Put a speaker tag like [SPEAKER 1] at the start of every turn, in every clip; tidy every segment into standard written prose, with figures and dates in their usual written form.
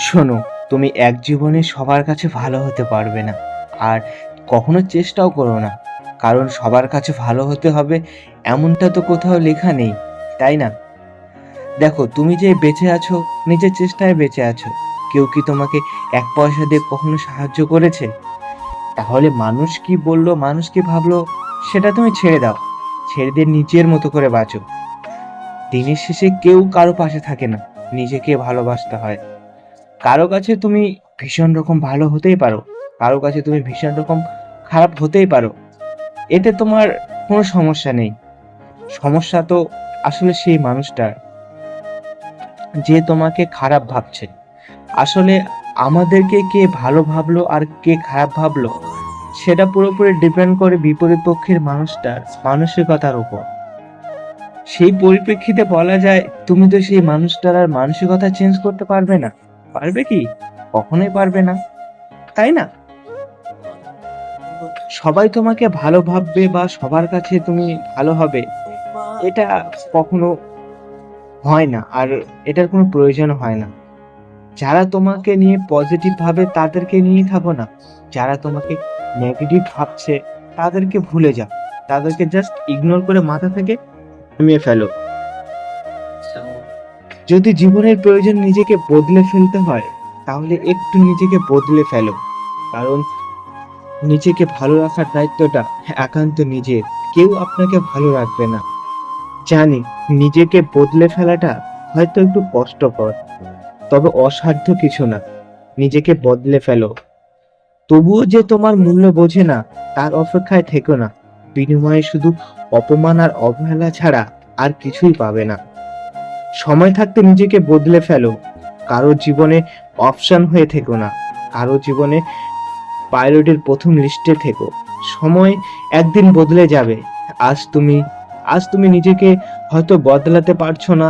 [SPEAKER 1] শোনো, তুমি এক জীবনে সবার কাছে ভালো হতে পারবে না, আর কখনো চেষ্টাও করো না। কারণ সবার কাছে ভালো হতে হবে এমনটা তো কোথাও লেখা নেই, তাই না? দেখো, তুমি যে বেঁচে আছো, নিজের চেষ্টায় বেঁচে আছো। কেউ কি তোমাকে এক পয়সা দিয়ে কখনো সাহায্য করেছে? তাহলে মানুষ কি বললো, মানুষ কি ভাবলো, সেটা তুমি ছেড়ে দাও। ছেড়ে দিয়ে নিজের মতো করে বাঁচো। দিনের শেষে কেউ কারো পাশে থাকে না, নিজেকে ভালোবাসতে হয়। কারো কাছে তুমি ভীষণ রকম ভালো হতেই পারো, কারো কাছে তুমি ভীষণ রকম খারাপ হতেই পারো। এতে তোমার কোনো সমস্যা নেই। সমস্যা তো আসলে সেই মানুষটার, যে তোমাকে খারাপ ভাবছে। আসলে আমাদেরকে কে ভালো ভাবলো আর কে খারাপ ভাবলো, সেটা পুরোপুরি ডিপেন্ড করে বিপরীত পক্ষের মানুষটার মানসিকতার উপর। সেই পরিপ্রেক্ষিতে বলা যায়, তুমি তো সেই মানুষটার আর মানসিকতা চেঞ্জ করতে পারবে না। পারবে কি? কখনোই পারবে না, তাই না? সবাই তোমাকে ভালো ভাববে বা সবার কাছে তুমি ভালো হবে, এটা কখনো হয় না, আর এটার কোনো প্রয়োজন হয় না। যারা তোমাকে নিয়ে পজিটিভ ভাবে তাদেরকে নিয়েই থাকো না। যারা তোমাকে নেগেটিভ ভাবছে তাদেরকে ভুলে যাও, তাদেরকে জাস্ট ইগনোর করে মাথা থেকে নামিয়ে ফেলো। যদি জীবনের প্রয়োজন নিজেকে বদলে ফেলতে হয়, তাহলে একটু নিজেকে বদলে ফেলো। কারণ নিজেকে ভালো রাখার দায়িত্বটা একান্ত নিজের। কেউ আপনাকে ভালো রাখবে না। জানি নিজেকে বদলে ফেলাটা হয়তো একটু কষ্টকর, তবে অসাধ্য কিছু না। নিজেকে বদলে ফেলো। তবুও যে তোমার মূল্য বোঝে না, তার অপেক্ষায় থেকো না। বিনিময়ে শুধু অপমান আর অবহেলা ছাড়া আর কিছুই পাবে না। সময় থাকতে নিজেকে বদলে ফেলো। কারো জীবনে অপশন হয়ে থেকো না। কারো জীবনে পাইলটের প্রথম লিস্টে থেকো। সময় একদিন বদলে যাবে। আজ তুমি নিজেকে হয়তো বদলাতে পারছো না,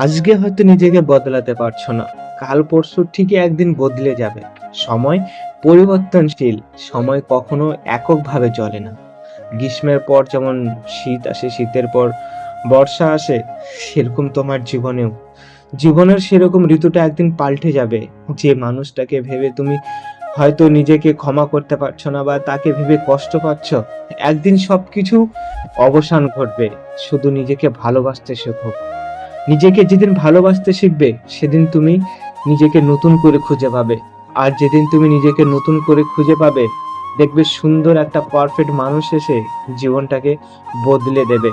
[SPEAKER 1] আজকে হয়তো নিজেকে বদলাতে পারছো না, কাল পরশু ঠিকই একদিন বদলে যাবে। সময় পরিবর্তনশীল। সময় কখনো এককভাবে চলে না। গ্রীষ্মের পর যেমন শীত আসে, শীতের পর বর্ষা আসে, সেরকম তোমার জীবনের সেরকম ঋতুটা একদিন পাল্টে যাবে। যে মানুষটাকে ভেবে তুমি হয়তো নিজেকে ক্ষমা করতে পারছো না বা তাকে ভেবে কষ্ট পাচ্ছ, একদিন সবকিছু অবসান ঘটবে। শুধু নিজেকে ভালোবাসতে শেখো। নিজেকে যেদিন ভালোবাসতে শিখবে, সেদিন তুমি নিজেকে নতুন করে খুঁজে পাবে। আর যেদিন তুমি নিজেকে নতুন করে খুঁজে পাবে, দেখবে সুন্দর একটা পারফেক্ট মানুষ এসে জীবনটাকে বদলে দেবে।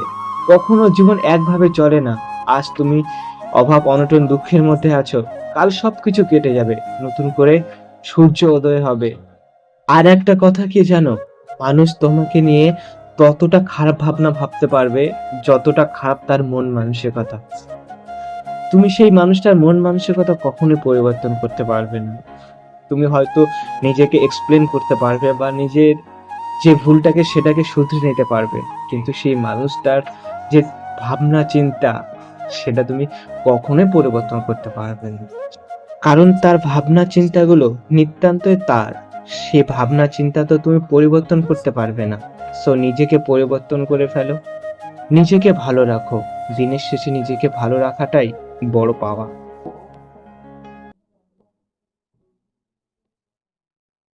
[SPEAKER 1] কখনো জীবন একভাবে চলে না। আজ তুমি অভাব অনটন দুঃখের মধ্যে আছো, কাল সবকিছু কেটে যাবে, নতুন করে সূর্য উদয় হবে। আর একটা কথা কি জানো, মানুষ তোমাকে নিয়ে ততটা খারাপ ভাবনা ভাবতে পারবে যতটা খারাপ তার মন মানসিকতা। তুমি সেই মানুষটার মন মানসিকতা কখনোই পরিবর্তন করতে পারবে না। তুমি হয়তো নিজেকে এক্সপ্লেন করতে পারবে বা নিজের যে ভুলটাকে সেটাকে শুধরে নিতে পারবে, কিন্তু সেই মানুষটার যে ভাবনা চিন্তা, সেটা তুমি কখনোই পরিবর্তন করতে পারবে না। কারণ তার ভাবনা চিন্তাগুলো নিতান্তই তার। সে ভাবনা চিন্তা তো তুমি পরিবর্তন করতে পারবে না। সো নিজেকে পরিবর্তন করে ফেলো, নিজেকে ভালো রাখো। দিনের শেষে নিজেকে ভালো রাখাটাই বড় পাওয়া।